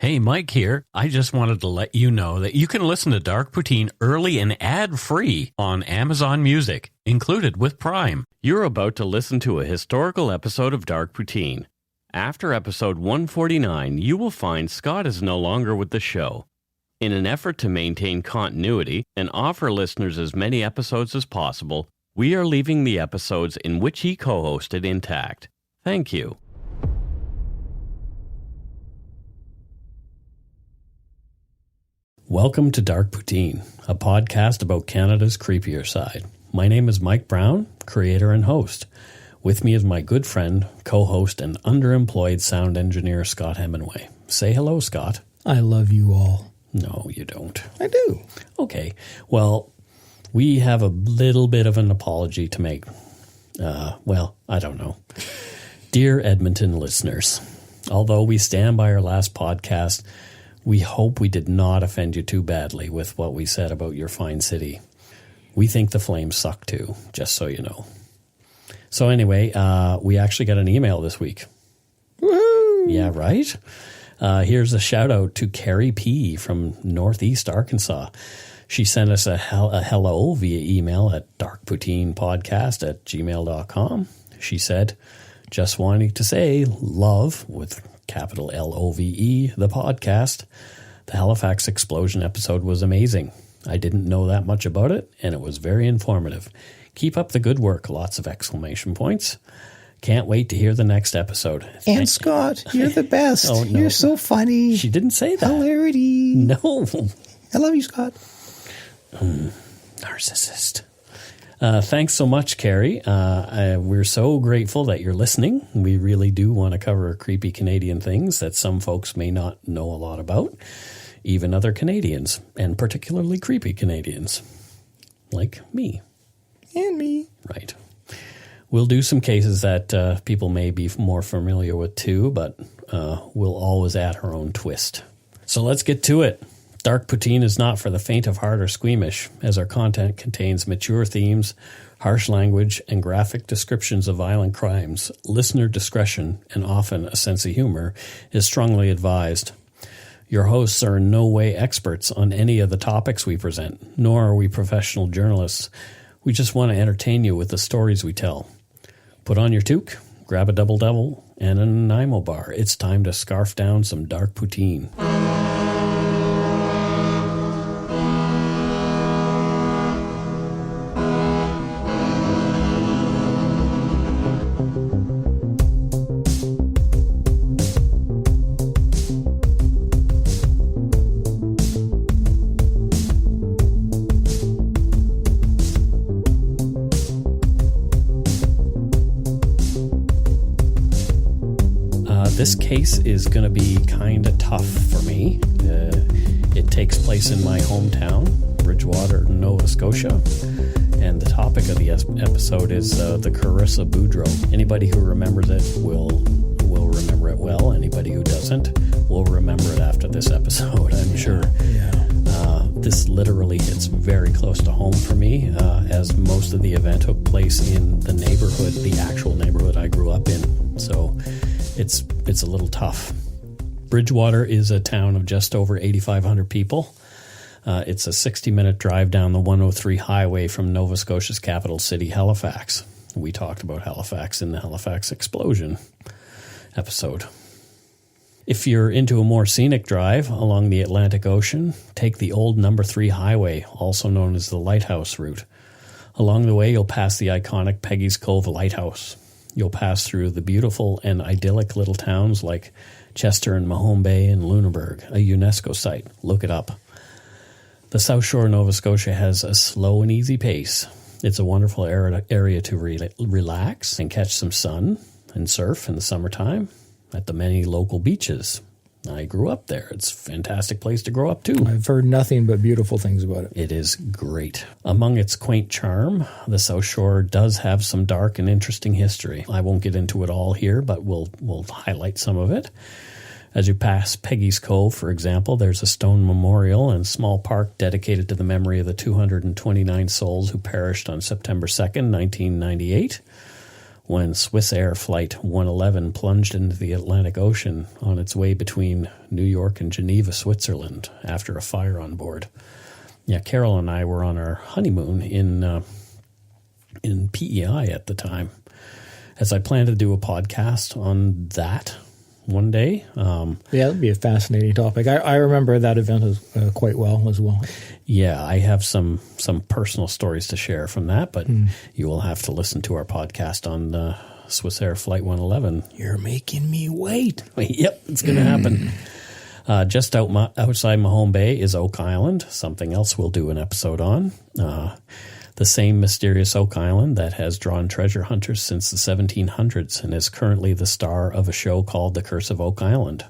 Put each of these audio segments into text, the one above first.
Hey, Mike here. I just wanted to let you know that you can listen to Dark Poutine early and ad-free on Amazon Music, included with Prime. You're about to listen to a historical episode of Dark Poutine. After episode 149, you will find Scott is no longer with the show. In an effort to maintain continuity and offer listeners as many episodes as possible, we are leaving the episodes in which he co-hosted intact. Thank you. Welcome to Dark Poutine, a podcast about Canada's creepier side. My name is Mike Brown, creator and host. With me is my good friend, co-host, and underemployed sound engineer, Scott Hemingway. Say hello, Scott. I love you all. No, you don't. I do. Okay. Well, we have a little bit of an apology to make. I don't know. Dear Edmonton listeners, although we stand by our last podcast, we hope we did not offend you too badly with what we said about your fine city. We think the Flames suck too, just so you know. So anyway, we actually got an email this week. Woohoo! Yeah, right? Here's a shout out to Carrie P. from Northeast Arkansas. She sent us a hello via email at darkpoutinepodcast@gmail.com. She said, just wanting to say love with capital Love, the podcast. The Halifax explosion episode was amazing. I didn't know that much about it, and it was very informative. Keep up the good work. Lots of exclamation points. Can't wait to hear the next episode. And Scott, you're the best. Oh, no. You're so funny. She didn't say that. Hilarity. No. I love you, Scott. Narcissist. Thanks so much, Carrie. We're so grateful that you're listening. We really do want to cover creepy Canadian things that some folks may not know a lot about, even other Canadians, and particularly creepy Canadians, like me. And me. Right. We'll do some cases that people may be more familiar with too, but we'll always add our own twist. So let's get to it. Dark Poutine is not for the faint of heart or squeamish, as our content contains mature themes, harsh language, and graphic descriptions of violent crimes. Listener discretion, and often a sense of humor, is strongly advised. Your hosts are in no way experts on any of the topics we present, nor are we professional journalists. We just want to entertain you with the stories we tell. Put on your toque, grab a double-double, and a Nanaimo bar. It's time to scarf down some Dark Poutine. This case is going to be kind of tough for me. It takes place in my hometown, Bridgewater, Nova Scotia, and the topic of the episode is the Karissa Boudreau. Anybody who remembers it will remember it well. Anybody who doesn't will remember it after this episode, I'm sure. Yeah. This literally hits very close to home for me, as most of the event took place in the neighborhood, the actual neighborhood I grew up in. So it's a little tough. Bridgewater is a town of just over 8,500 people. It's a 60-minute drive down the 103 highway from Nova Scotia's capital city, Halifax. We talked about Halifax in the Halifax explosion episode. If you're into a more scenic drive along the Atlantic Ocean, take the old number 3 highway, also known as the Lighthouse route. Along the way, you'll pass the iconic Peggy's Cove Lighthouse. You'll pass through the beautiful and idyllic little towns like Chester and Mahone Bay and Lunenburg, a UNESCO site. Look it up. The South Shore of Nova Scotia has a slow and easy pace. It's a wonderful area to relax and catch some sun and surf in the summertime at the many local beaches. I grew up there. It's a fantastic place to grow up, too. I've heard nothing but beautiful things about it. It is great. Among its quaint charm, the South Shore does have some dark and interesting history. I won't get into it all here, but we'll highlight some of it. As you pass Peggy's Cove, for example, there's a stone memorial and small park dedicated to the memory of the 229 souls who perished on September 2nd, 1998. when Swiss Air Flight 111 plunged into the Atlantic Ocean on its way between New York and Geneva, Switzerland, after a fire on board. Yeah, Carol and I were on our honeymoon in PEI at the time, as I planned to do a podcast on that one day. Yeah, that'd be a fascinating topic. I remember that event quite well as well. Yeah, I have some personal stories to share from that, but you will have to listen to our podcast on the Swiss Air Flight 111. You're making me wait. Yep, it's going to happen. Just outside Mahone Bay is Oak Island, something else we'll do an episode on. The same mysterious Oak Island that has drawn treasure hunters since the 1700s and is currently the star of a show called The Curse of Oak Island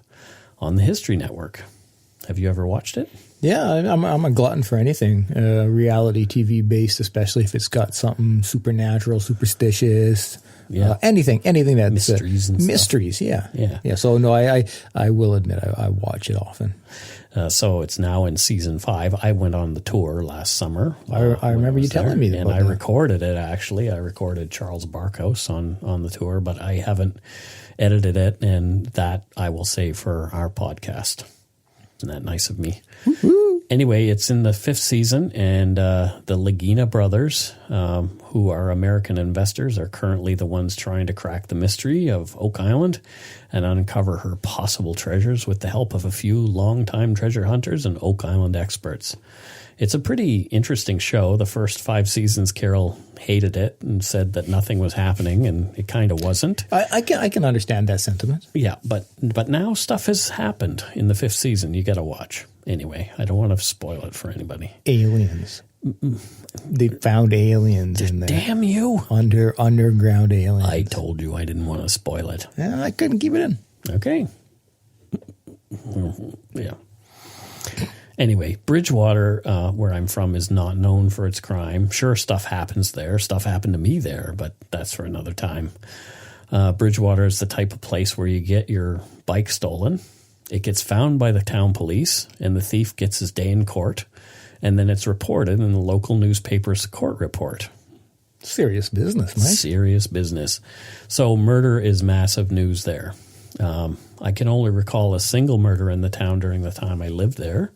on the History Network. Have you ever watched it? Yeah, I'm a glutton for anything reality TV based, especially if it's got something supernatural, superstitious. Yeah, anything that's mysteries and mysteries. stuff. Yeah. So no, I will admit I watch it often. So it's now in season 5. I went on the tour last summer. I remember you telling me that. And I recorded it, actually. I recorded Charles Barkhouse on the tour, but I haven't edited it, and that I will save for our podcast. Isn't that nice of me? Woo-hoo. Anyway, it's in the 5th season, and the Lagina brothers, who are American investors, are currently the ones trying to crack the mystery of Oak Island and uncover her possible treasures with the help of a few longtime treasure hunters and Oak Island experts. It's a pretty interesting show. The first 5 seasons, Carol hated it and said that nothing was happening, and it kind of wasn't. I can understand that sentiment. Yeah, but now stuff has happened in the 5th season. You got to watch. Anyway, I don't want to spoil it for anybody. Aliens. They found aliens in there. Damn you. Underground aliens. I told you I didn't want to spoil it. Yeah, I couldn't keep it in. Okay. Yeah. Anyway, Bridgewater, where I'm from, is not known for its crime. Sure, stuff happens there. Stuff happened to me there, but that's for another time. Bridgewater is the type of place where you get your bike stolen. It gets found by the town police, and the thief gets his day in court, and then it's reported in the local newspaper's court report. Serious business, Mike. Serious business. So murder is massive news there. I can only recall a single murder in the town during the time I lived there.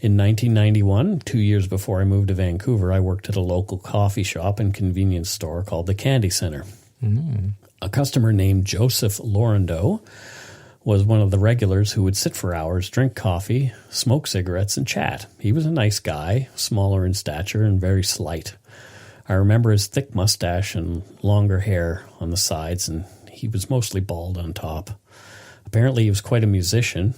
In 1991, 2 years before I moved to Vancouver, I worked at a local coffee shop and convenience store called the Candy Center. A customer named Joseph Laurendeau was one of the regulars who would sit for hours, drink coffee, smoke cigarettes, and chat. He was a nice guy, smaller in stature and very slight. I remember his thick mustache and longer hair on the sides, and he was mostly bald on top. Apparently he was quite a musician.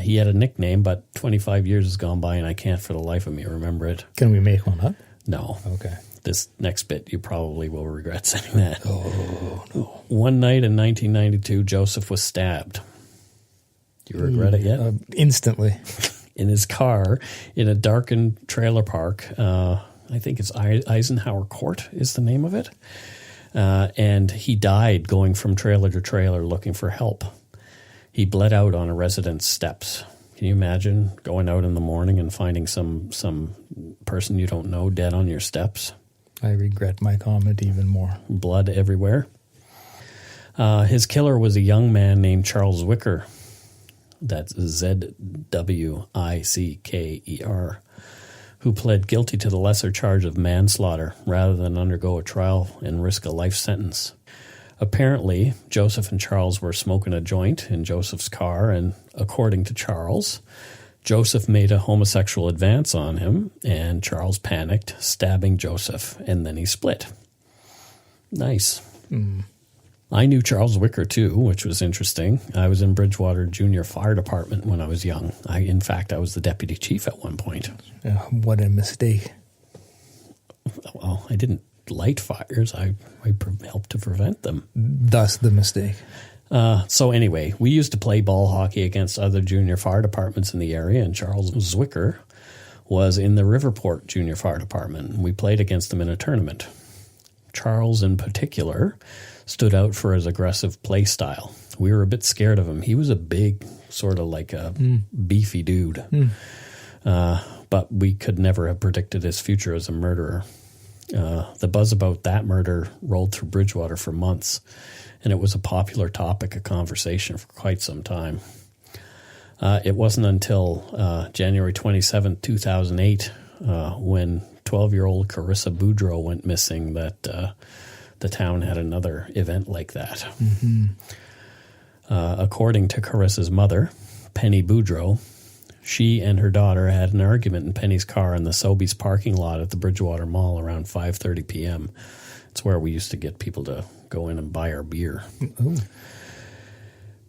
He had a nickname, but 25 years has gone by and I can't for the life of me remember it. Can we make one up? No. Okay. This next bit, you probably will regret saying that. Oh, no. One night in 1992, Joseph was stabbed. Do you regret it yet? Instantly. In his car, in a darkened trailer park. I think it's Eisenhower Court is the name of it. And he died going from trailer to trailer looking for help. He bled out on a resident's steps. Can you imagine going out in the morning and finding some person you don't know dead on your steps? I regret my comment even more. Blood everywhere. His killer was a young man named Charles Wicker. That's Zwicker, who pled guilty to the lesser charge of manslaughter rather than undergo a trial and risk a life sentence. Apparently, Joseph and Charles were smoking a joint in Joseph's car, and according to Charles, Joseph made a homosexual advance on him, and Charles panicked, stabbing Joseph, and then he split. Nice. I knew Charles Wicker, too, which was interesting. I was in Bridgewater Junior Fire Department when I was young. In fact, I was the deputy chief at one point. What a mistake. Well, I didn't light fires. I helped to prevent them. Thus the mistake. So anyway, we used to play ball hockey against other junior fire departments in the area, and Charles Zwicker was in the Riverport Junior Fire Department. We played against them in a tournament. Charles, in particular, stood out for his aggressive play style. We were a bit scared of him. He was a big, sort of like a beefy dude. But we could never have predicted his future as a murderer. The buzz about that murder rolled through Bridgewater for months, and it was a popular topic of conversation for quite some time. It wasn't until January 27, 2008, when 12-year-old Karissa Boudreau went missing that the town had another event like that. Mm-hmm. According to Carissa's mother, Penny Boudreau, she and her daughter had an argument in Penny's car in the Sobeys parking lot at the Bridgewater Mall around 5:30 p.m. It's where we used to get people to go in and buy our beer. Ooh.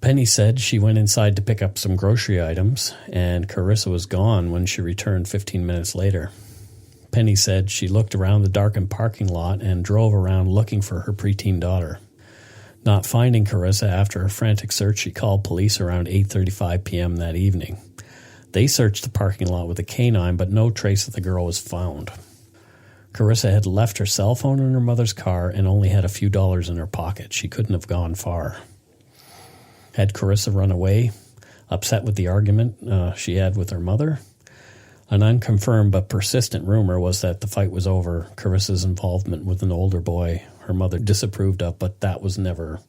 Penny said she went inside to pick up some grocery items, and Karissa was gone when she returned 15 minutes later. Penny said she looked around the darkened parking lot and drove around looking for her preteen daughter. Not finding Karissa after a frantic search, she called police around 8:35 p.m. that evening. They searched the parking lot with a canine, but no trace of the girl was found. Karissa had left her cell phone in her mother's car and only had a few dollars in her pocket. She couldn't have gone far. Had Karissa run away, upset with the argument she had with her mother? An unconfirmed but persistent rumor was that the fight was over Carissa's involvement with an older boy her mother disapproved of, but that was never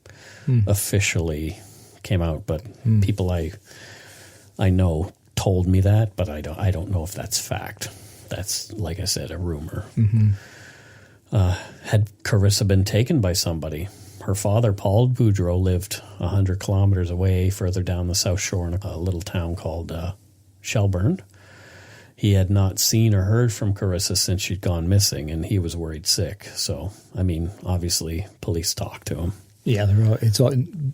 officially came out. But people I know told me that, but I don't know if that's fact. That's, like I said, a rumor. Mm-hmm. Had Karissa been taken by somebody? Her father, Paul Boudreau, lived 100 kilometers away, further down the South Shore in a little town called Shelburne. He had not seen or heard from Karissa since she'd gone missing, and he was worried sick. So, I mean, obviously, police talked to him. Yeah,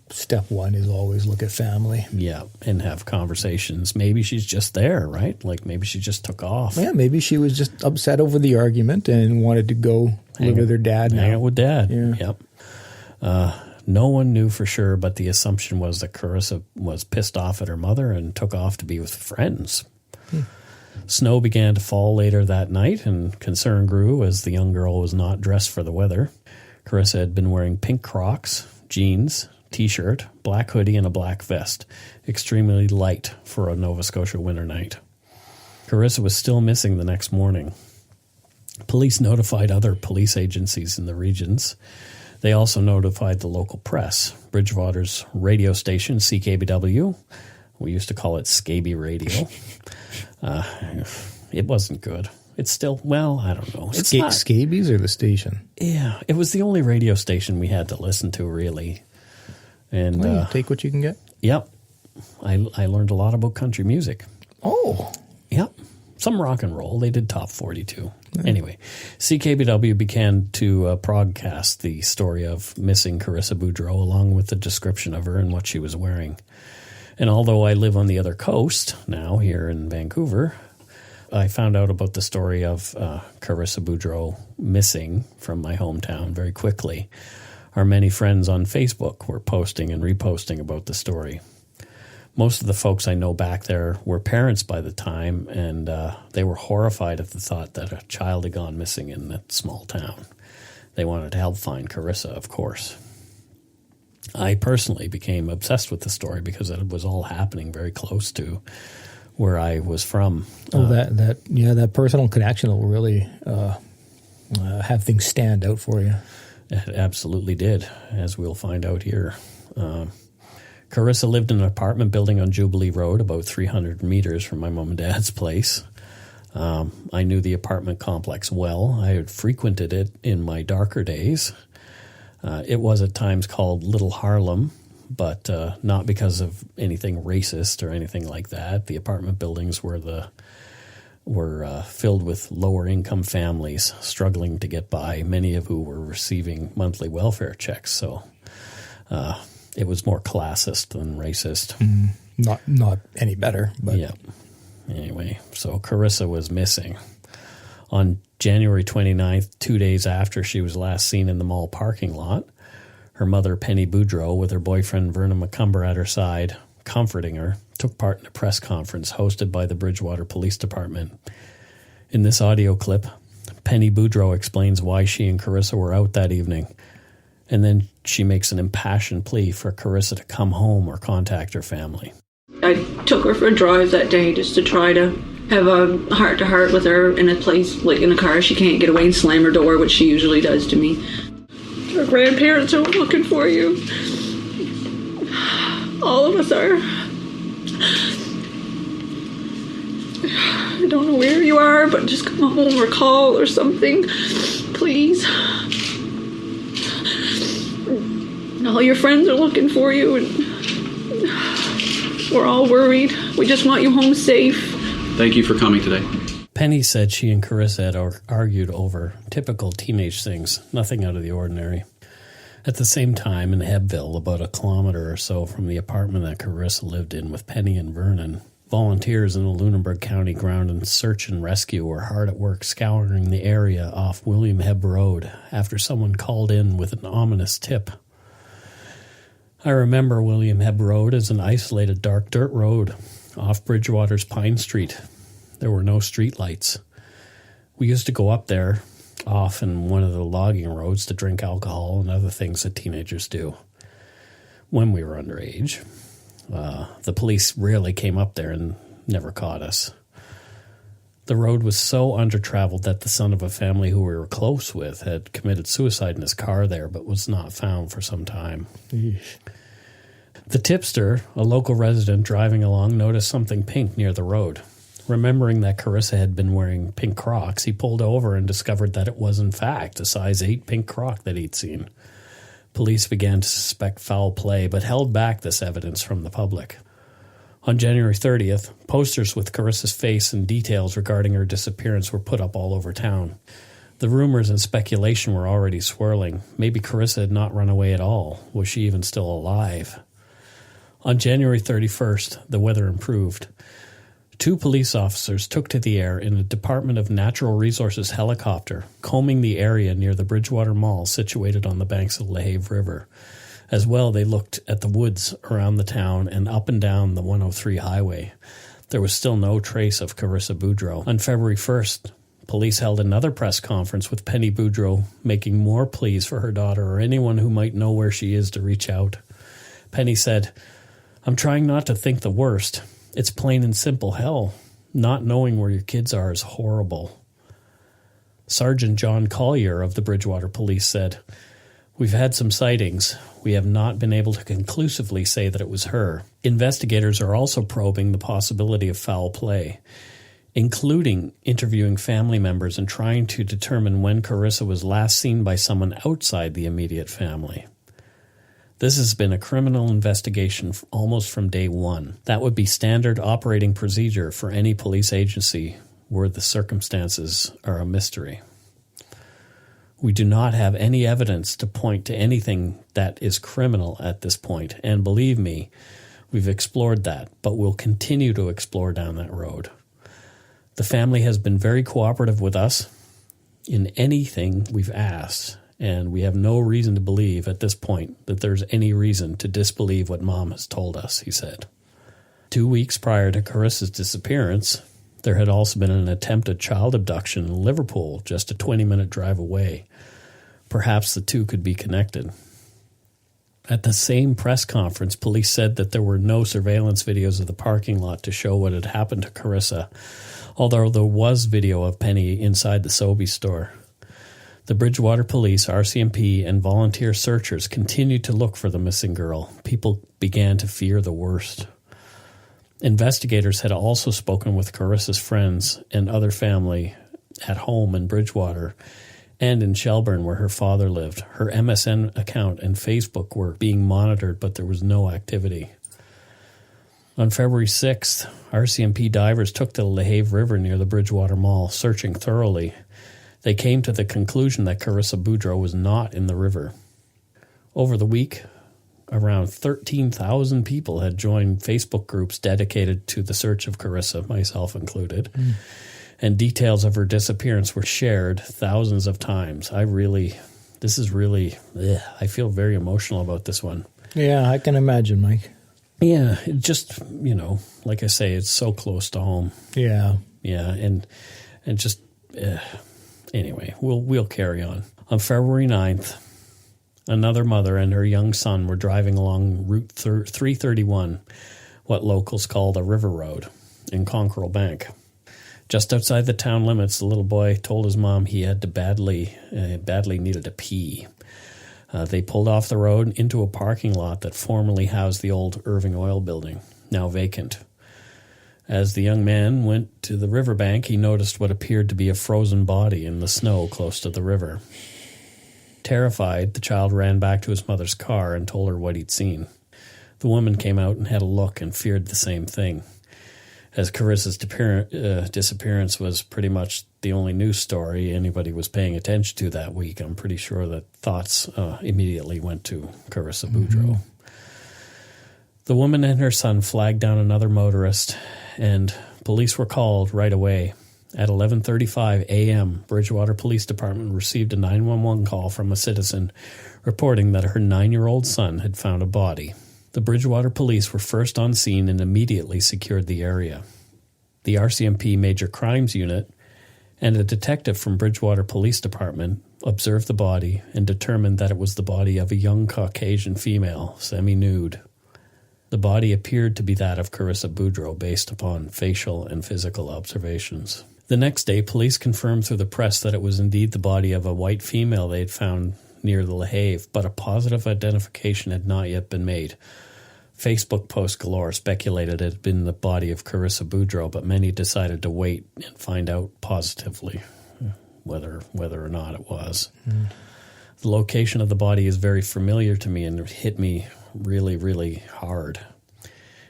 step one is always look at family. Yeah, and have conversations. Maybe she's just there, right? Like maybe she just took off. Yeah, maybe she was just upset over the argument and wanted to go live with her dad now. Hang out with dad. Yeah. Yep. No one knew for sure, but the assumption was that Karissa was pissed off at her mother and took off to be with friends. Snow began to fall later that night, and concern grew as the young girl was not dressed for the weather. Karissa had been wearing pink Crocs, jeans, T-shirt, black hoodie, and a black vest, extremely light for a Nova Scotia winter night. Karissa was still missing the next morning. Police notified other police agencies in the regions. They also notified the local press. Bridgewater's radio station, CKBW, we used to call it Scaby Radio. It wasn't good. It's still, well, I don't know. It's not, Scabies or the station? Yeah, it was the only radio station we had to listen to, really. And Well, take what you can get. Yep. I learned a lot about country music. Oh. Yep. Some rock and roll. They did top 40 too. Yeah. Anyway, CKBW began to broadcast the story of missing Karissa Boudreau along with the description of her and what she was wearing. And although I live on the other coast now here in Vancouver, I found out about the story of Karissa Boudreau missing from my hometown very quickly. Our many friends on Facebook were posting and reposting about the story. Most of the folks I know back there were parents by the time, and they were horrified at the thought that a child had gone missing in that small town. They wanted to help find Karissa, of course. I personally became obsessed with the story because it was all happening very close to where I was from. That personal connection will really have things stand out for you. It absolutely did, as we'll find out here. Karissa lived in an apartment building on Jubilee Road, about 300 meters from my mom and dad's place. I knew the apartment complex well. I had frequented it in my darker days. It was at times called Little Harlem, but not because of anything racist or anything like that. The apartment buildings were filled with lower-income families struggling to get by, many of who were receiving monthly welfare checks. So it was more classist than racist. Not any better. But. Yeah. Anyway, so Karissa was missing. On January 29th, 2 days after she was last seen in the mall parking lot, her mother, Penny Boudreau, with her boyfriend, Vernon McCumber, at her side, comforting her, took part in a press conference hosted by the Bridgewater Police Department. In this audio clip, Penny Boudreau explains why she and Karissa were out that evening, and then she makes an impassioned plea for Karissa to come home or contact her family. I took her for a drive that day just to try to have a heart-to-heart with her in a place, like in a car. She can't get away and slam her door, which she usually does to me. Her grandparents are looking for you. All of us are. I don't know where you are, but just come home or call or something, please. All your friends are looking for you, and we're all worried. We just want you home safe. Thank you for coming today. Penny said she and Karissa had argued over typical teenage things, nothing out of the ordinary. At the same time, in Hebbville, about a kilometer or so from the apartment that Karissa lived in with Penny and Vernon, volunteers in the Lunenburg County Ground and Search and Rescue were hard at work scouring the area off William Hebb Road after someone called in with an ominous tip. I remember William Hebb Road as an isolated dark dirt road off Bridgewater's Pine Street. There were no street lights. We used to go up there, off in one of the logging roads, to drink alcohol and other things that teenagers do when we were underage. The police rarely came up there and never caught us. The road was so under-traveled that the son of a family who we were close with had committed suicide in his car there, but was not found for some time. Eesh. The tipster, a local resident driving along, noticed something pink near the road. Remembering that Karissa had been wearing pink Crocs, he pulled over and discovered that it was in fact a size 8 pink Croc that he'd seen. Police began to suspect foul play, but held back this evidence from the public. On January 30th, posters with Karissa's face and details regarding her disappearance were put up all over town. The rumors and speculation were already swirling. Maybe Karissa had not run away at all. Was she even still alive? On January 31st, the weather improved. 2 police officers took to the air in a Department of Natural Resources helicopter, combing the area near the Bridgewater Mall situated on the banks of the Lehave River. As well, they looked at the woods around the town and up and down the 103 highway. There was still no trace of Karissa Boudreau. On February 1st, police held another press conference with Penny Boudreau, making more pleas for her daughter or anyone who might know where she is to reach out. Penny said, "I'm trying not to think the worst. It's plain and simple hell. Not knowing where your kids are is horrible." Sergeant John Collier of the Bridgewater Police said, "We've had some sightings. We have not been able to conclusively say that it was her. Investigators are also probing the possibility of foul play, including interviewing family members and trying to determine when Karissa was last seen by someone outside the immediate family. This has been a criminal investigation almost from day one. That would be standard operating procedure for any police agency where the circumstances are a mystery. We do not have any evidence to point to anything that is criminal at this point, and believe me, we've explored that, but we'll continue to explore down that road. The family has been very cooperative with us in anything we've asked, and we have no reason to believe at this point that there's any reason to disbelieve what Mom has told us," he said. 2 weeks prior to Karissa's disappearance, there had also been an attempted child abduction in Liverpool, just a 20-minute drive away. Perhaps the two could be connected. At the same press conference, police said that there were no surveillance videos of the parking lot to show what had happened to Karissa, although there was video of Penny inside the Sobeys store. The Bridgewater Police, RCMP, and volunteer searchers continued to look for the missing girl. People began to fear the worst. Investigators had also spoken with Karissa's friends and other family at home in Bridgewater and in Shelburne, where her father lived. Her MSN account and Facebook were being monitored, but there was no activity. On February 6th, RCMP divers took to the Lehave River near the Bridgewater Mall, searching thoroughly. They came to the conclusion that Karissa Boudreau was not in the river. Over the week, around 13,000 people had joined Facebook groups dedicated to the search of Karissa, myself included, and details of her disappearance were shared thousands of times. I feel very emotional about this one. Yeah, I can imagine, Mike. Yeah, it just, like I say, it's so close to home. Yeah. Yeah, and just, anyway, we'll carry on. On February 9th, another mother and her young son were driving along Route 331, what locals call the River Road, in Conquerall Bank. Just outside the town limits, the little boy told his mom he had to badly needed to pee. They pulled off the road into a parking lot that formerly housed the old Irving Oil building, now vacant. As the young man went to the riverbank, he noticed what appeared to be a frozen body in the snow close to the river. Terrified, the child ran back to his mother's car and told her what he'd seen. The woman came out and had a look and feared the same thing. As Karissa's disappearance was pretty much the only news story anybody was paying attention to that week, I'm pretty sure that thoughts immediately went to Karissa Boudreau. The woman and her son flagged down another motorist, and police were called right away. At 11:35 a.m., Bridgewater Police Department received a 911 call from a citizen reporting that her 9-year-old son had found a body. The Bridgewater police were first on scene and immediately secured the area. The RCMP Major Crimes Unit and a detective from Bridgewater Police Department observed the body and determined that it was the body of a young Caucasian female, semi-nude. The body appeared to be that of Karissa Boudreau based upon facial and physical observations. The next day, police confirmed through the press that it was indeed the body of a white female they had found near the La Have, but a positive identification had not yet been made. Facebook posts galore speculated it had been the body of Karissa Boudreau, but many decided to wait and find out positively whether or not it was. The location of the body is very familiar to me and it hit me really, really hard.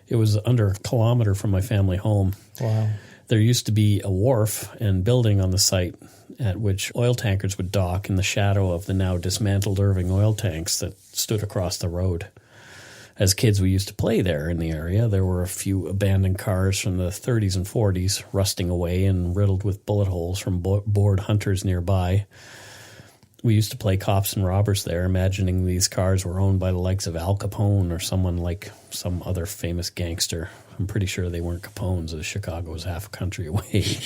It was under a kilometer from my family home. Wow. There used to be a wharf and building on the site at which oil tankers would dock in the shadow of the now dismantled Irving oil tanks that stood across the road. As kids, we used to play there in the area. There were a few abandoned cars from the 30s and 40s rusting away and riddled with bullet holes from bored hunters nearby. We used to play cops and robbers there, imagining these cars were owned by the likes of Al Capone or someone like some other famous gangster. I'm pretty sure they weren't Capones, as Chicago was half a country away.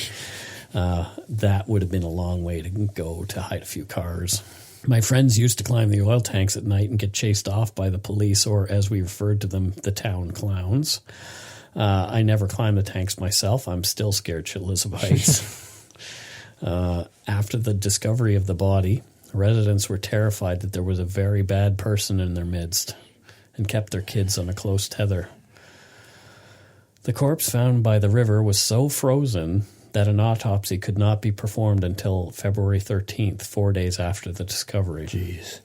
That would have been a long way to go to hide a few cars. My friends used to climb the oil tanks at night and get chased off by the police, or as we referred to them, the town clowns. I never climbed the tanks myself. I'm still scared shitless of heights. After the discovery of the body, residents were terrified that there was a very bad person in their midst and kept their kids on a close tether. The corpse found by the river was so frozen that an autopsy could not be performed until February 13th, 4 days after the discovery. Jeez.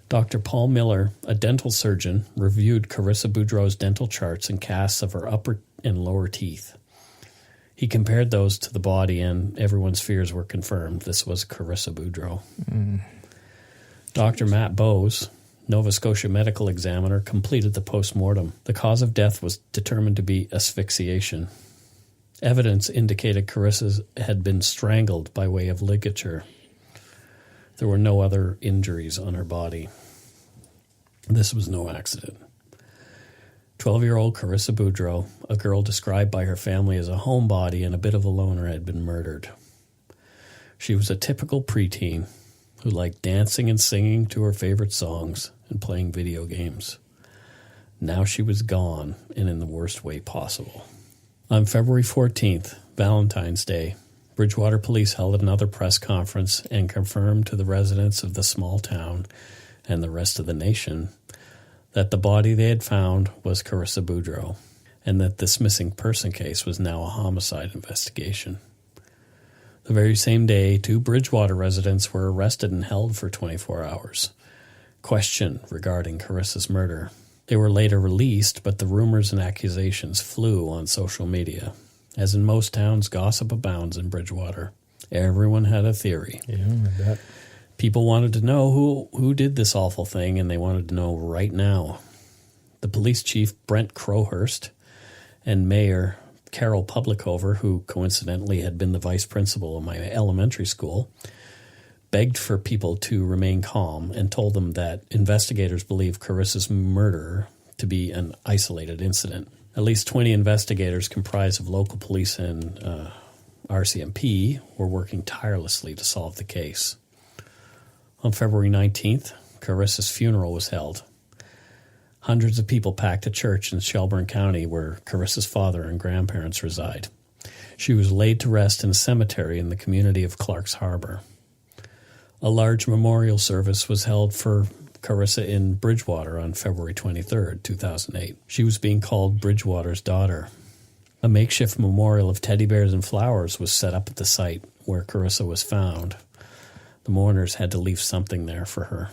Dr. Paul Miller, a dental surgeon, reviewed Karissa Boudreau's dental charts and casts of her upper and lower teeth. He compared those to the body, and everyone's fears were confirmed. This was Karissa Boudreau. Dr. Matt Bowes, Nova Scotia medical examiner, completed the post-mortem. The cause of death was determined to be asphyxiation. Evidence indicated Karissa had been strangled by way of ligature. There were no other injuries on her body. This was no accident. 12-year-old Karissa Boudreau, a girl described by her family as a homebody and a bit of a loner, had been murdered. She was a typical preteen who liked dancing and singing to her favorite songs and playing video games. Now she was gone, and in the worst way possible. On February 14th, Valentine's Day, Bridgewater police held another press conference and confirmed to the residents of the small town and the rest of the nation that the body they had found was Karissa Boudreau, and that this missing person case was now a homicide investigation. The very same day, 2 Bridgewater residents were arrested and held for 24 hours, questioned regarding Karissa's murder. They were later released, but the rumors and accusations flew on social media. As in most towns, gossip abounds in Bridgewater. Everyone had a theory. Yeah, I bet. People wanted to know who did this awful thing, and they wanted to know right now. The police chief, Brent Crowhurst, and Mayor Carol Publicover, who coincidentally had been the vice principal of my elementary school, begged for people to remain calm and told them that investigators believe Karissa's murder to be an isolated incident. At least 20 investigators comprised of local police and RCMP were working tirelessly to solve the case. On February 19th, Karissa's funeral was held. Hundreds of people packed a church in Shelburne County where Karissa's father and grandparents reside. She was laid to rest in a cemetery in the community of Clark's Harbor. A large memorial service was held for Karissa in Bridgewater on February 23, 2008. She was being called Bridgewater's daughter. A makeshift memorial of teddy bears and flowers was set up at the site where Karissa was found. The mourners had to leave something there for her.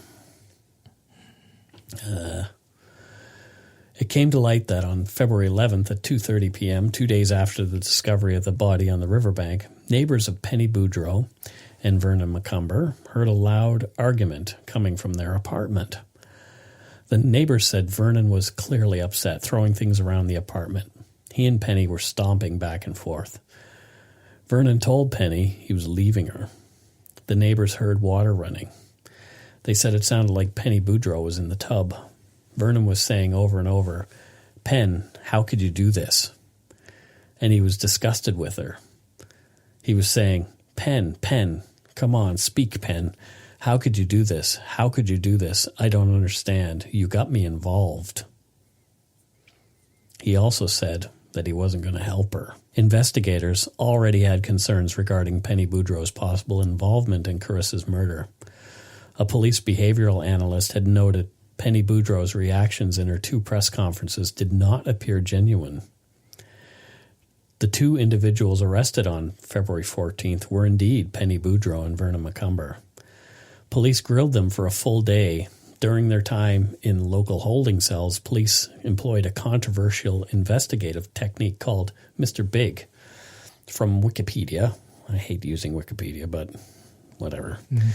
It came to light that on February 11th at 2:30 p.m., 2 days after the discovery of the body on the riverbank, neighbors of Penny Boudreau and Vernon McCumber heard a loud argument coming from their apartment. The neighbors said Vernon was clearly upset, throwing things around the apartment. He and Penny were stomping back and forth. Vernon told Penny he was leaving her. The neighbors heard water running. They said it sounded like Penny Boudreau was in the tub. Vernon was saying over and over, "Pen, how could you do this?" And he was disgusted with her. He was saying, "Pen, come on, speak, Pen. How could you do this? How could you do this? I don't understand. You got me involved." He also said that he wasn't going to help her. Investigators already had concerns regarding Penny Boudreau's possible involvement in Karissa's murder. A police behavioral analyst had noted Penny Boudreau's reactions in her 2 press conferences did not appear genuine. The 2 individuals arrested on February 14th were indeed Penny Boudreau and Vernon McCumber. Police grilled them for a full day. During their time in local holding cells, police employed a controversial investigative technique called Mr. Big. From Wikipedia. I hate using Wikipedia, but whatever. Mm-hmm.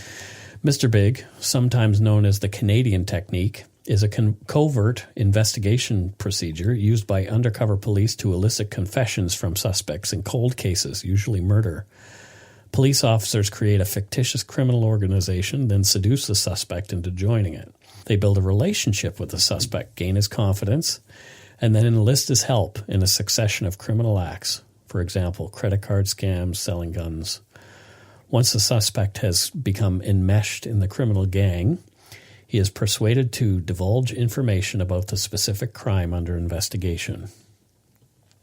Mr. Big, sometimes known as the Canadian technique, is a covert investigation procedure used by undercover police to elicit confessions from suspects in cold cases, usually murder. Police officers create a fictitious criminal organization, then seduce the suspect into joining it. They build a relationship with the suspect, gain his confidence, and then enlist his help in a succession of criminal acts. For example, credit card scams, selling guns. Once the suspect has become enmeshed in the criminal gang, he is persuaded to divulge information about the specific crime under investigation.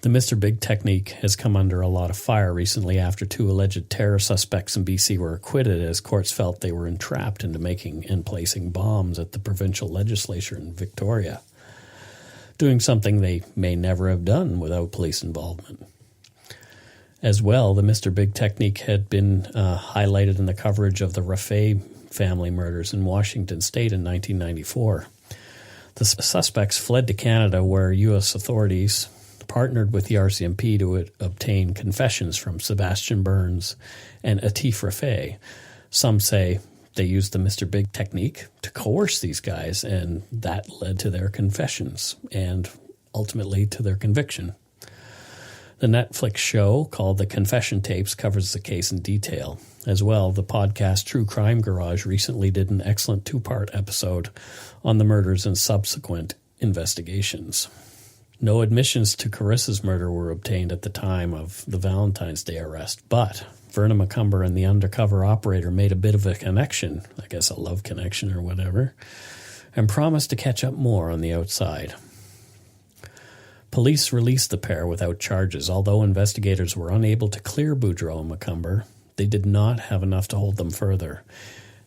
The Mr. Big technique has come under a lot of fire recently after 2 alleged terror suspects in BC were acquitted as courts felt they were entrapped into making and placing bombs at the provincial legislature in Victoria, doing something they may never have done without police involvement. As well, the Mr. Big technique had been highlighted in the coverage of the Raffay family murders in Washington state in 1994. The suspects fled to Canada where U.S. authorities partnered with the RCMP to obtain confessions from Sebastian Burns and Atif Raffay. Some say they used the Mr. Big technique to coerce these guys, and that led to their confessions and ultimately to their conviction. The Netflix show called The Confession Tapes covers the case in detail. As well, the podcast True Crime Garage recently did an excellent 2-part episode on the murders and subsequent investigations. No admissions to Karissa's murder were obtained at the time of the Valentine's Day arrest, but Vernon McCumber and the undercover operator made a bit of a connection, I guess a love connection or whatever, and promised to catch up more on the outside. Police released the pair without charges. Although investigators were unable to clear Boudreau and McCumber, they did not have enough to hold them further.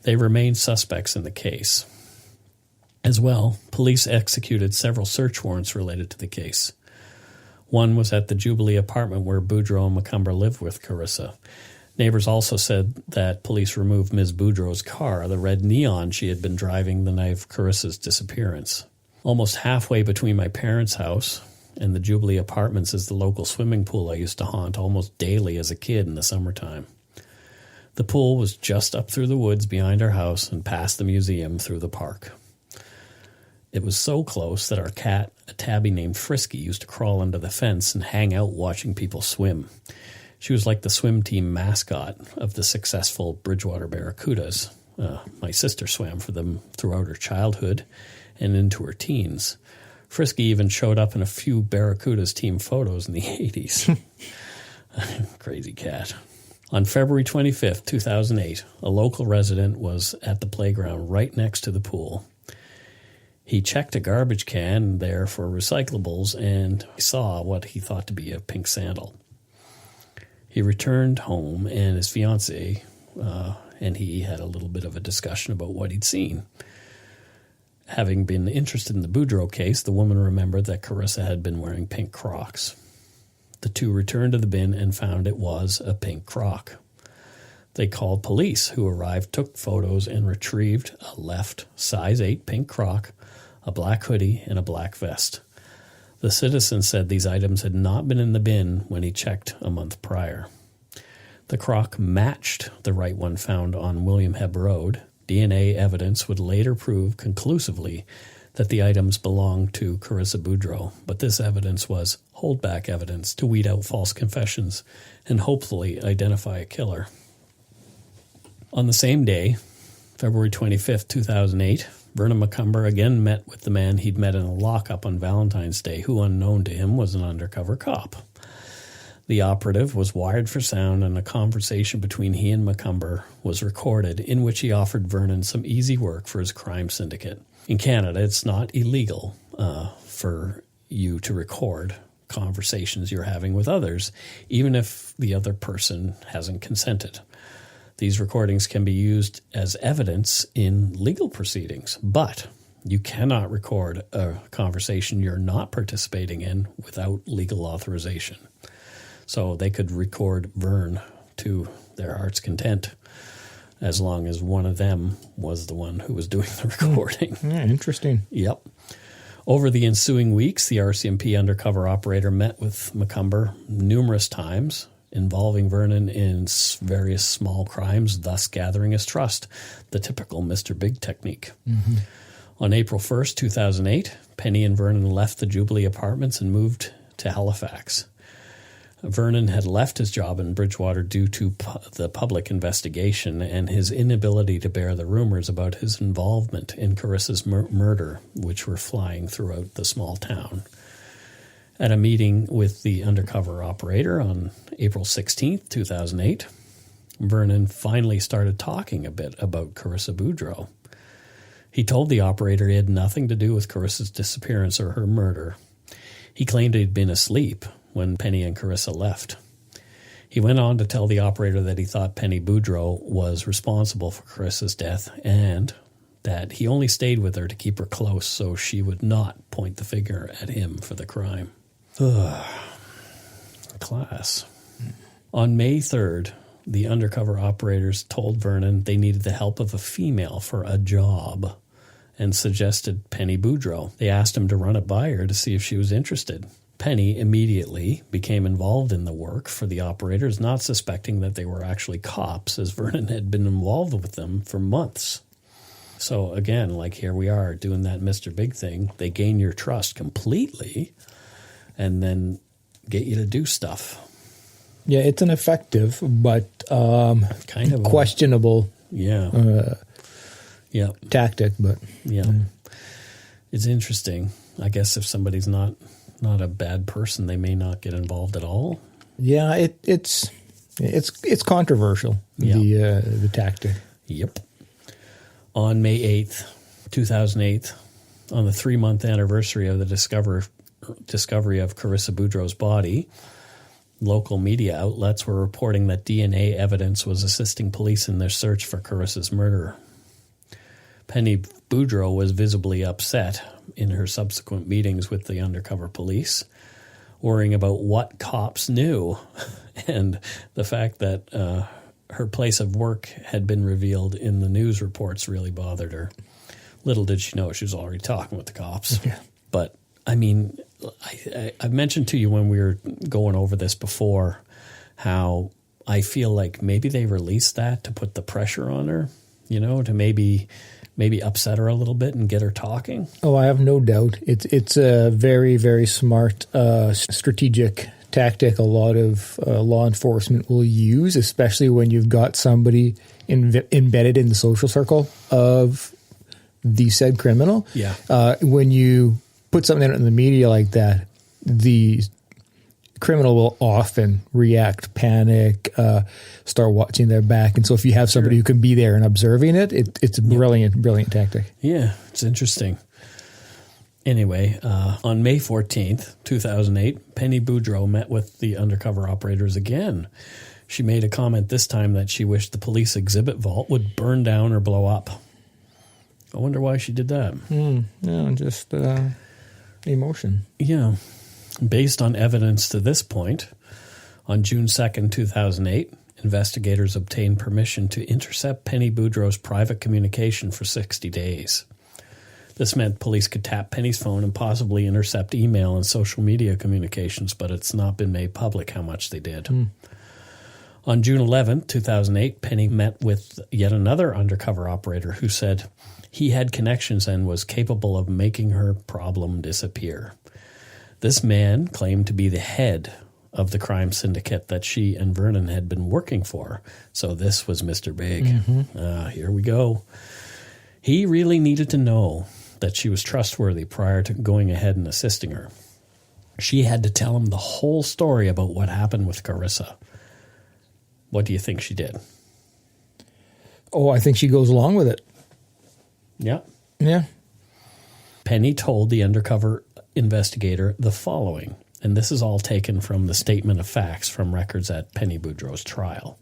They remained suspects in the case. As well, police executed several search warrants related to the case. One was at the Jubilee apartment where Boudreau and McCumber lived with Karissa. Neighbors also said that police removed Ms. Boudreau's car, the red Neon she had been driving the night of Karissa's disappearance. Almost halfway between my parents' house and the Jubilee Apartments is the local swimming pool I used to haunt almost daily as a kid in the summertime. The pool was just up through the woods behind our house and past the museum through the park. It was so close that our cat, a tabby named Frisky, used to crawl under the fence and hang out watching people swim. She was like the swim team mascot of the successful Bridgewater Barracudas. My sister swam for them throughout her childhood and into her teens. Frisky even showed up in a few Barracudas team photos in the 80s. Crazy cat. On February 25th, 2008, a local resident was at the playground right next to the pool. He checked a garbage can there for recyclables and saw what he thought to be a pink sandal. He returned home, and his fiancée and he had a little bit of a discussion about what he'd seen. Having been interested in the Boudreau case, the woman remembered that Karissa had been wearing pink Crocs. The two returned to the bin and found it was a pink Croc. They called police, who arrived, took photos, and retrieved a left size 8 pink Croc, a black hoodie, and a black vest. The citizen said these items had not been in the bin when he checked a month prior. The Croc matched the right one found on William Hebb Road. DNA evidence would later prove conclusively that the items belonged to Karissa Boudreau, but this evidence was holdback evidence to weed out false confessions and hopefully identify a killer. On the same day, February 25th, 2008, Vernon McCumber again met with the man he'd met in a lockup on Valentine's Day, who, unknown to him, was an undercover cop. The operative was wired for sound, and a conversation between he and McCumber was recorded, in which he offered Vernon some easy work for his crime syndicate. In Canada, it's not illegal for you to record conversations you're having with others, even if the other person hasn't consented. These recordings can be used as evidence in legal proceedings, but you cannot record a conversation you're not participating in without legal authorization. So they could record Vern to their heart's content as long as one of them was the one who was doing the recording. Yeah, interesting. Yep. Over the ensuing weeks, the RCMP undercover operator met with McCumber numerous times, involving Vernon in various small crimes, thus gathering his trust, the typical Mr. Big technique. Mm-hmm. On April 1st, 2008, Penny and Vernon left the Jubilee Apartments and moved to Halifax. Vernon had left his job in Bridgewater due to the public investigation and his inability to bear the rumors about his involvement in Karissa's murder, which were flying throughout the small town. At a meeting with the undercover operator on April 16th, 2008, Vernon finally started talking a bit about Karissa Boudreau. He told the operator he had nothing to do with Karissa's disappearance or her murder. He claimed he'd been asleep when Penny and Karissa left. He went on to tell the operator that he thought Penny Boudreau was responsible for Karissa's death and that he only stayed with her to keep her close so she would not point the finger at him for the crime. Class. On May 3rd, the undercover operators told Vernon they needed the help of a female for a job and suggested Penny Boudreau. They asked him to run it by her to see if she was interested. Penny immediately became involved in the work for the operators, not suspecting that they were actually cops, as Vernon had been involved with them for months. So again, like here we are doing that Mr. Big thing. They gain your trust completely and then get you to do stuff. Yeah, it's an effective but kind of questionable tactic. But it's interesting. I guess if somebody's not a bad person, they may not get involved at all. Yeah, it's controversial, the tactic. Yep. On May 8th, 2008, on the 3-month anniversary of the discovery of Karissa Boudreau's body, local media outlets were reporting that DNA evidence was assisting police in their search for Karissa's murderer. Penny Boudreau was visibly upset in her subsequent meetings with the undercover police, worrying about what cops knew and the fact that her place of work had been revealed in the news reports really bothered her. Little did she know she was already talking with the cops. Yeah. But, I mean, I've mentioned to you when we were going over this before how I feel like maybe they released that to put the pressure on her, to maybe upset her a little bit and get her talking. Oh, I have no doubt. It's a very, very smart strategic tactic a lot of law enforcement will use, especially when you've got somebody embedded in the social circle of the said criminal. Yeah. When you put something out in the media like that, the criminal will often react, panic, start watching their back. And so if you have somebody who can be there and observing it, it's a brilliant tactic. Yeah, it's interesting. Anyway, on May 14th, 2008, Penny Boudreau met with the undercover operators again. She made a comment this time that she wished the police exhibit vault would burn down or blow up. I wonder why she did that. Yeah, just emotion. Yeah. Based on evidence to this point, on June 2nd, 2008, investigators obtained permission to intercept Penny Boudreau's private communication for 60 days. This meant police could tap Penny's phone and possibly intercept email and social media communications, but it's not been made public how much they did. On June 11th, 2008, Penny met with yet another undercover operator who said he had connections and was capable of making her problem disappear. This man claimed to be the head of the crime syndicate that she and Vernon had been working for. So this was Mr. Big. Here we go. He really needed to know that she was trustworthy prior to going ahead and assisting her. She had to tell him the whole story about what happened with Karissa. What do you think she did? Oh, I think she goes along with it. Yeah. Yeah. Penny told the undercover investigator the following, and this is all taken from the statement of facts from records at Penny Boudreau's trial.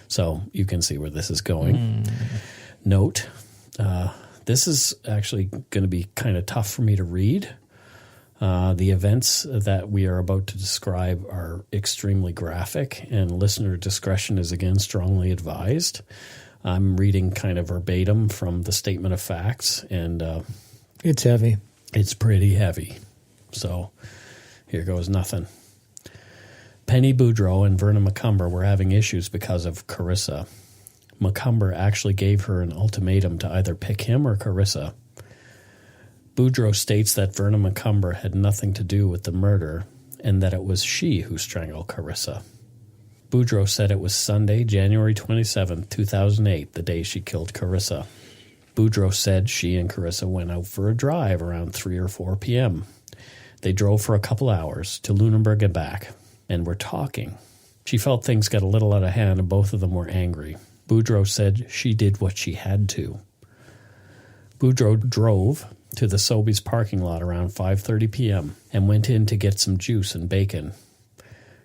So you can see where this is going. Note, this is actually going to be kind of tough for me to read. The events that we are about to describe are extremely graphic, and listener discretion is again strongly advised. I'm reading kind of verbatim from the statement of facts, and it's heavy. It's pretty heavy. So here goes nothing. Penny Boudreau and Vernon McCumber were having issues because of Karissa. McCumber actually gave her an ultimatum to either pick him or Karissa. Boudreau states that Vernon McCumber had nothing to do with the murder and that it was she who strangled Karissa. Boudreau said it was Sunday, January 27, 2008, the day she killed Karissa. Boudreau said she and Karissa went out for a drive around 3 or 4 p.m. They drove for a couple hours to Lunenburg and back and were talking. She felt things got a little out of hand and both of them were angry. Boudreau said she did what she had to. Boudreau drove to the Sobeys parking lot around 5:30 p.m. and went in to get some juice and bacon.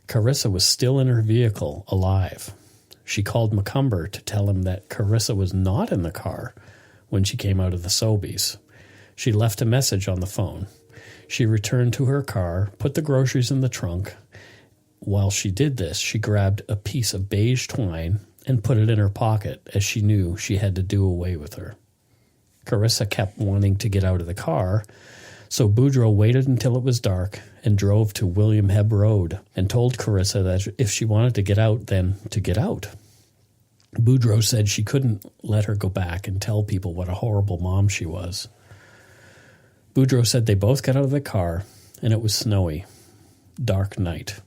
Karissa was still in her vehicle, alive. She called McCumber to tell him that Karissa was not in the car when she came out of the Sobeys. She left a message on the phone. She returned to her car, put the groceries in the trunk. While she did this, she grabbed a piece of beige twine and put it in her pocket as she knew she had to do away with her. Karissa kept wanting to get out of the car, so Boudreau waited until it was dark and drove to William Hebb Road and told Karissa that if she wanted to get out, then to get out. Boudreau said she couldn't let her go back and tell people what a horrible mom she was. Boudreau said they both got out of the car, and it was snowy. Dark night.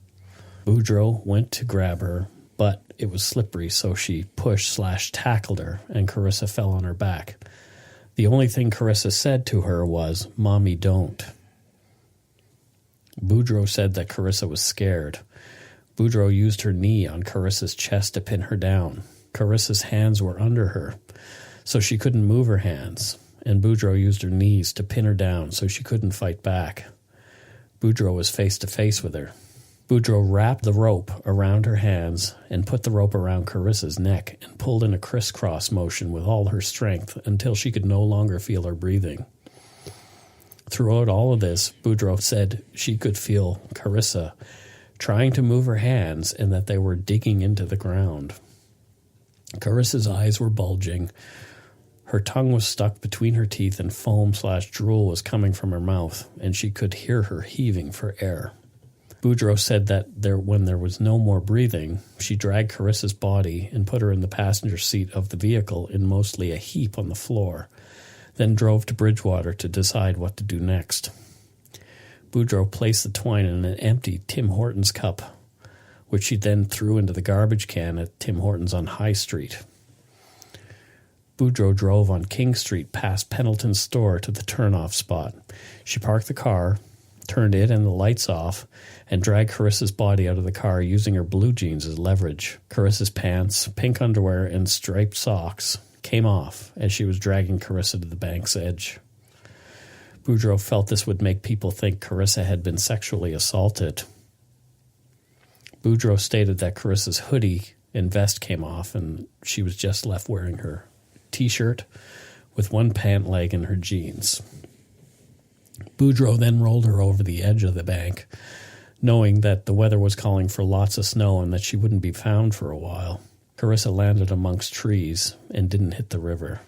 Boudreau went to grab her, but it was slippery, so she pushed/tackled her, and Karissa fell on her back. The only thing Karissa said to her was, "Mommy, don't." Boudreau said that Karissa was scared. Boudreau used her knee on Carissa's chest to pin her down. Carissa's hands were under her, so she couldn't move her hands, and Boudreau used her knees to pin her down so she couldn't fight back. Boudreau was face-to-face with her. Boudreau wrapped the rope around her hands and put the rope around Carissa's neck and pulled in a crisscross motion with all her strength until she could no longer feel her breathing. Throughout all of this, Boudreau said she could feel Karissa trying to move her hands and that they were digging into the ground. Carissa's eyes were bulging. Her tongue was stuck between her teeth and foam/drool was coming from her mouth, and she could hear her heaving for air. Boudreau said that when there was no more breathing, she dragged Carissa's body and put her in the passenger seat of the vehicle in mostly a heap on the floor, then drove to Bridgewater to decide what to do next. Boudreau placed the twine in an empty Tim Hortons cup, which she then threw into the garbage can at Tim Hortons on High Street. Boudreau drove on King Street past Pendleton's store to the turn-off spot. She parked the car, turned it and the lights off, and dragged Carissa's body out of the car using her blue jeans as leverage. Carissa's pants, pink underwear, and striped socks came off as she was dragging Karissa to the bank's edge. Boudreau felt this would make people think Karissa had been sexually assaulted. Boudreau stated that Carissa's hoodie and vest came off and she was just left wearing her T-shirt with one pant leg and her jeans. Boudreau then rolled her over the edge of the bank, knowing that the weather was calling for lots of snow and that she wouldn't be found for a while. Karissa landed amongst trees and didn't hit the river.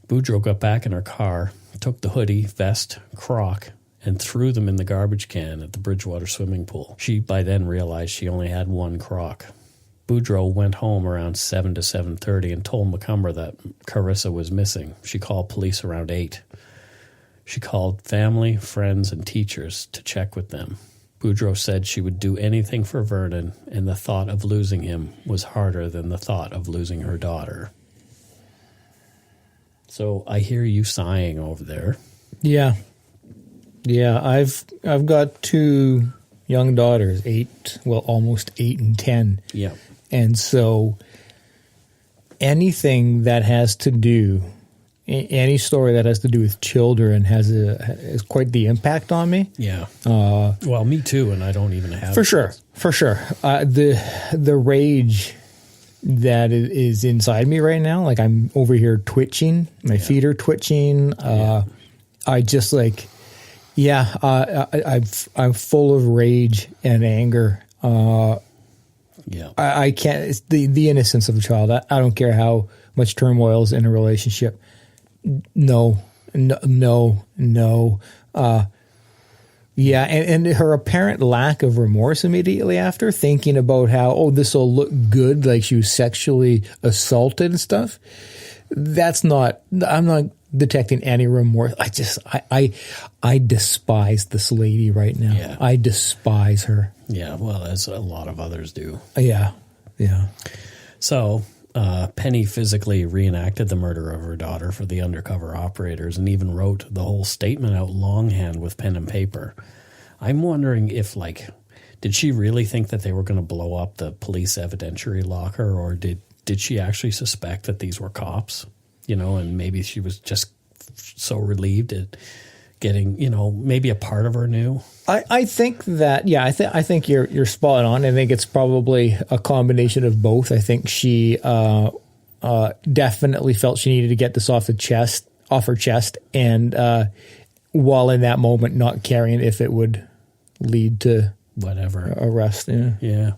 Boudreau got back in her car, took the hoodie, vest, croc, and threw them in the garbage can at the Bridgewater swimming pool. She by then realized she only had one croc. Boudreau went home around 7 to 7:30 and told Macomber that Karissa was missing. She called police around 8. She called family, friends, and teachers to check with them. Boudreau said she would do anything for Vernon, and the thought of losing him was harder than the thought of losing her daughter. So I hear you sighing over there. Yeah. I've got 2 young daughters, almost 8 and 10. Yeah. And so anything that has to do, any story that has to do with children has quite the impact on me. Yeah. Well, me too, and I don't even have For sure. The rage that is inside me right now, like I'm over here twitching, my feet are twitching. I just like, I'm full of rage and anger. I can't. It's the innocence of a child. I don't care how much turmoil is in a relationship. No. And her apparent lack of remorse immediately after, thinking about how, this will look good, like she was sexually assaulted and stuff. I'm not detecting any remorse. I despise this lady right now. Yeah. I despise her. Yeah, well, as a lot of others do. Yeah. So Penny physically reenacted the murder of her daughter for the undercover operators and even wrote the whole statement out longhand with pen and paper. I'm wondering if, did she really think that they were going to blow up the police evidentiary locker, or did she actually suspect that these were cops? And maybe she was just so relieved at getting, maybe a part of her knew. I think that, I think you're spot on. I think it's probably a combination of both. I think she definitely felt she needed to get this off her chest, and while in that moment not caring if it would lead to whatever arrest. Yeah.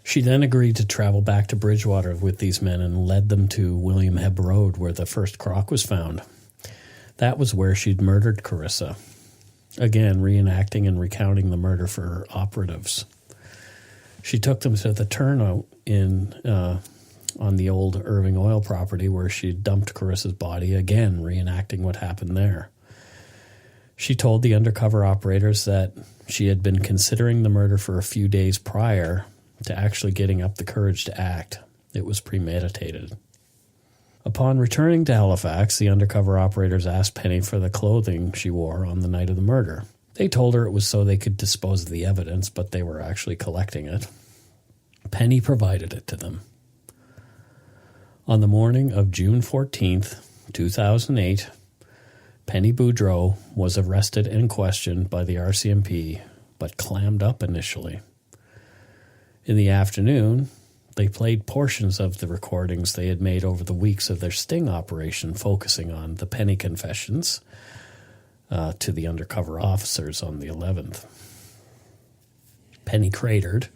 She then agreed to travel back to Bridgewater with these men and led them to William Hebb Road, where the first croc was found. That was where she'd murdered Karissa. Again, reenacting and recounting the murder for her operatives. She took them to the turnout on the old Irving Oil property where she dumped Carissa's body, again reenacting what happened there. She told the undercover operators that she had been considering the murder for a few days prior to actually getting up the courage to act. It was premeditated. Upon returning to Halifax, the undercover operators asked Penny for the clothing she wore on the night of the murder. They told her it was so they could dispose of the evidence, but they were actually collecting it. Penny provided it to them. On the morning of June 14th, 2008, Penny Boudreau was arrested and questioned by the RCMP, but clammed up initially. In the afternoon, they played portions of the recordings they had made over the weeks of their sting operation, focusing on the Penny confessions to the undercover officers on the 11th. Penny cratered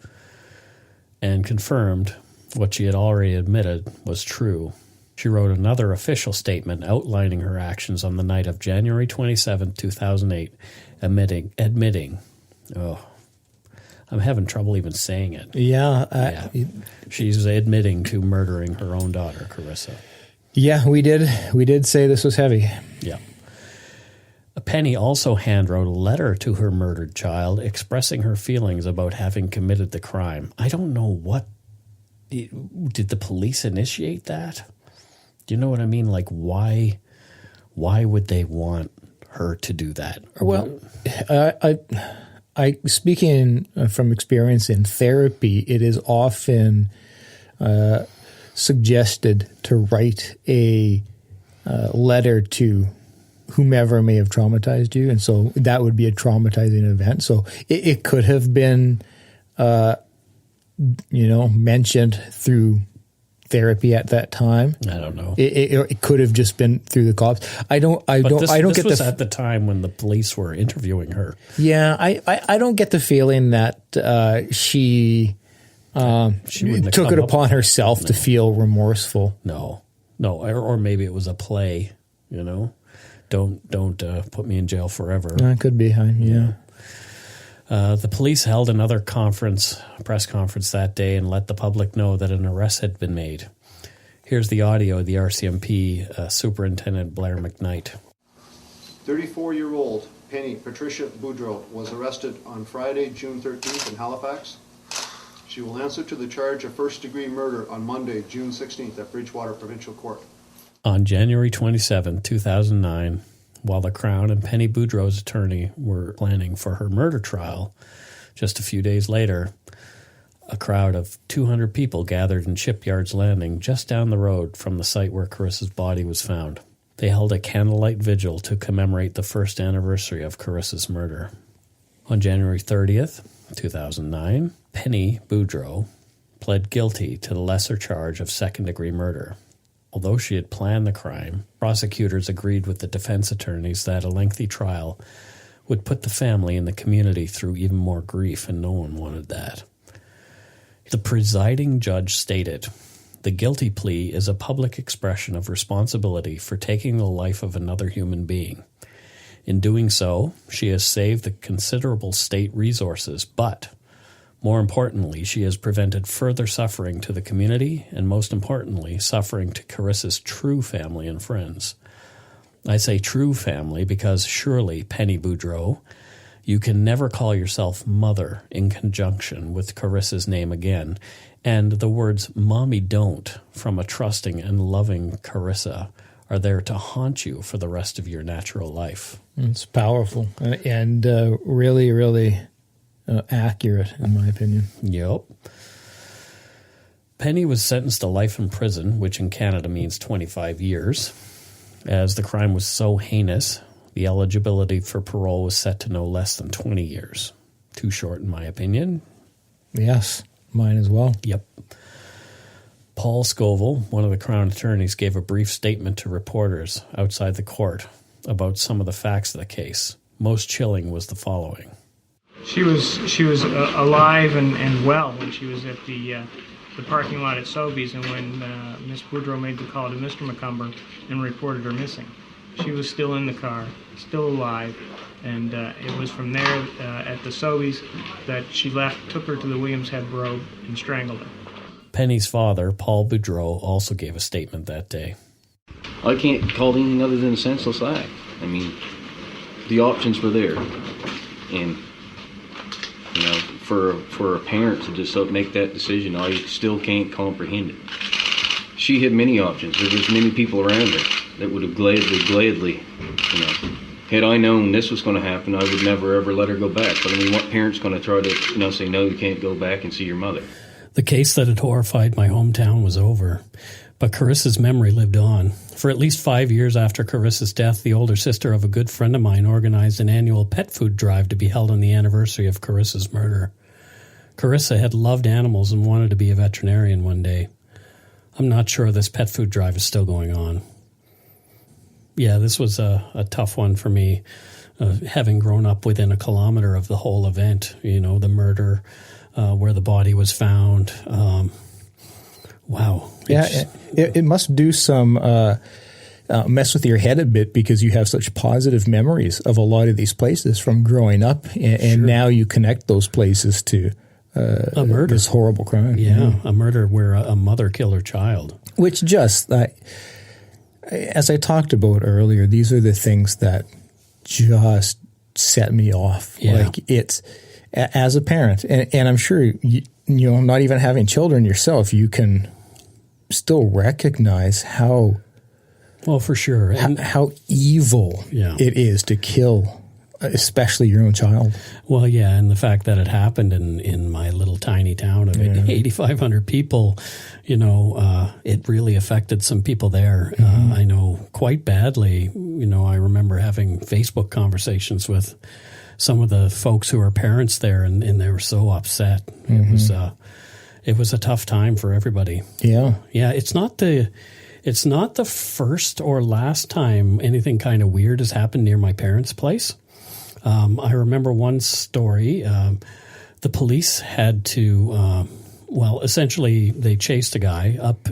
and confirmed what she had already admitted was true. She wrote another official statement outlining her actions on the night of January 27, 2008, admitting, I'm having trouble even saying it. She's admitting to murdering her own daughter, Karissa. Yeah, we did say this was heavy. Yeah. Penny also handwrote a letter to her murdered child expressing her feelings about having committed the crime. I don't know did the police initiate that? Do you know what I mean? Why would they want her to do that? Well, I speaking from experience in therapy, it is often suggested to write a letter to whomever may have traumatized you. And so that would be a traumatizing event. So it could have been, mentioned through therapy at that time. I don't know. It could have just been through the cops. I don't This get was at the time when the police were interviewing her. Yeah, I don't get the feeling that she took it upon herself to feel remorseful. No, or maybe it was a play. Don't put me in jail forever. That could be. Yeah. The police held another press conference that day and let the public know that an arrest had been made. Here's the audio of the RCMP Superintendent Blair McKnight. 34-year-old Penny Patricia Boudreau was arrested on Friday, June 13th in Halifax. She will answer to the charge of first-degree murder on Monday, June 16th at Bridgewater Provincial Court. On January 27, 2009, while the Crown and Penny Boudreau's attorney were planning for her murder trial, just a few days later, a crowd of 200 people gathered in Shipyards Landing just down the road from the site where Carissa's body was found. They held a candlelight vigil to commemorate the first anniversary of Carissa's murder. On January 30th, 2009, Penny Boudreau pled guilty to the lesser charge of second-degree murder. Although she had planned the crime, prosecutors agreed with the defense attorneys that a lengthy trial would put the family and the community through even more grief, and no one wanted that. The presiding judge stated, "The guilty plea is a public expression of responsibility for taking the life of another human being. In doing so, she has saved the considerable state resources, but more importantly, she has prevented further suffering to the community and, most importantly, suffering to Carissa's true family and friends." I say true family because surely, Penny Boudreau, you can never call yourself mother in conjunction with Carissa's name again, and the words "mommy don't" from a trusting and loving Karissa are there to haunt you for the rest of your natural life. It's powerful and really, really accurate, in my opinion. Yep. Penny was sentenced to life in prison, which in Canada means 25 years. As the crime was so heinous, the eligibility for parole was set to no less than 20 years. Too short, in my opinion. Yes, mine as well. Yep. Paul Scoville, one of the Crown attorneys, gave a brief statement to reporters outside the court about some of the facts of the case. Most chilling was the following. She was alive and well when she was at the parking lot at Sobeys, and when Miss Boudreau made the call to Mr. McCumber and reported her missing. She was still in the car, still alive, and it was from there at the Sobeys that she took her to the Williams Head Road and strangled her. Penny's father, Paul Boudreau, also gave a statement that day. I can't call it anything other than a senseless act. I mean, the options were there, and for a parent to just make that decision, I still can't comprehend it. She had many options. There was many people around her that would have gladly, had I known this was going to happen, I would never ever let her go back. But I mean, what parent's going to try to, say, no, you can't go back and see your mother? The case that had horrified my hometown was over, but Carissa's memory lived on. For at least 5 years after Carissa's death, the older sister of a good friend of mine organized an annual pet food drive to be held on the anniversary of Carissa's murder. Karissa had loved animals and wanted to be a veterinarian one day. I'm not sure this pet food drive is still going on. Yeah, this was a tough one for me, having grown up within a kilometer of the whole event, the murder, where the body was found. Wow. Yeah, it must do some mess with your head a bit because you have such positive memories of a lot of these places from growing up, and Sure. now you connect those places to a murder. This horrible crime. Yeah, a murder where a mother killed her child. Which just, as I talked about earlier, these are the things that just set me off. Yeah. Like it's, as a parent, and I'm sure, not even having children yourself, you can still recognize how Well, for sure. And how evil Yeah. it is to kill especially your own child. Well, yeah, and the fact that it happened in my little tiny town of 8,500 people, it really affected some people there. I know quite badly. I remember having Facebook conversations with some of the folks who are parents there, and they were so upset. It was a tough time for everybody. Yeah. Yeah, it's not the first or last time anything kind of weird has happened near my parents' place. I remember one story. The police had to, essentially they chased a guy up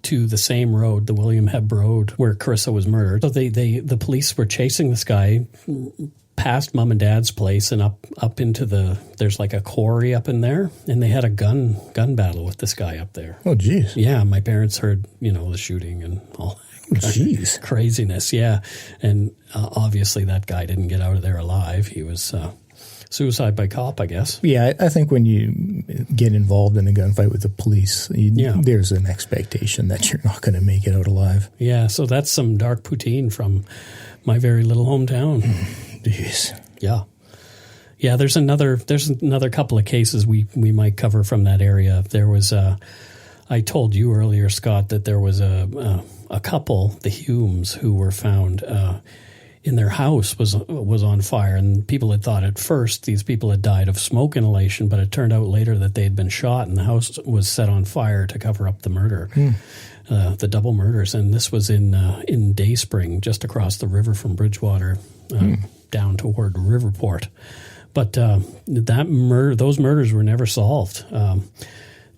to the same road, the William Hebb Road, where Karissa was murdered. So the police were chasing this guy past Mom and Dad's place and up into there's like a quarry up in there, and they had a gun battle with this guy up there. Oh, geez. Yeah, my parents heard, the shooting and all that jeez. Craziness, yeah. And obviously that guy didn't get out of there alive. He was suicide by cop, I guess. Yeah, I think when you get involved in a gunfight with the police, there's an expectation that you're not going to make it out alive. Yeah, so that's some dark poutine from my very little hometown. Jeez. Yeah. Yeah, there's another couple of cases we might cover from that area. There was I told you earlier, Scott, that there was a couple, the Humes, who were found in their house was on fire, and people had thought at first these people had died of smoke inhalation, but it turned out later that they had been shot, and the house was set on fire to cover up the murder, the double murders. And this was in Dayspring, just across the river from Bridgewater, down toward Riverport. But those murders were never solved.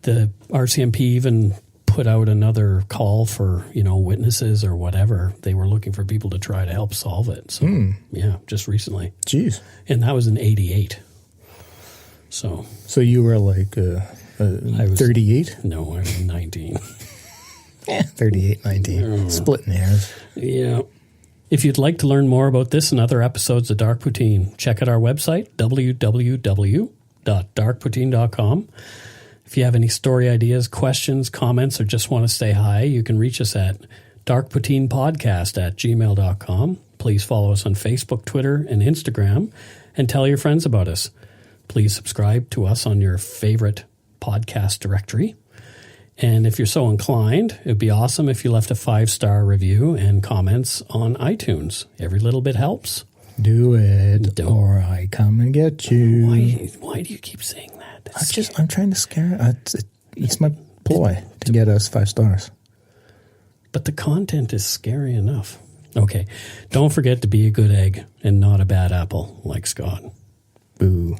The RCMP even put out another call for, witnesses or whatever. They were looking for people to try to help solve it. So, yeah, just recently. Jeez. And that was in 88. So you were like I was 38? No, I was 19. 38, 19. Splitting hairs. Yeah. If you'd like to learn more about this and other episodes of Dark Poutine, check out our website, www.darkpoutine.com. If you have any story ideas, questions, comments, or just want to say hi, you can reach us at darkpoutinepodcast@gmail.com. Please follow us on Facebook, Twitter, and Instagram, and tell your friends about us. Please subscribe to us on your favorite podcast directory. And if you're so inclined, it would be awesome if you left a 5-star review and comments on iTunes. Every little bit helps. Do it, or I come and get you. Why do you keep saying that? I'm trying to scare. It's my ploy to get us 5 stars. But the content is scary enough. Okay, don't forget to be a good egg and not a bad apple like Scott. Boo.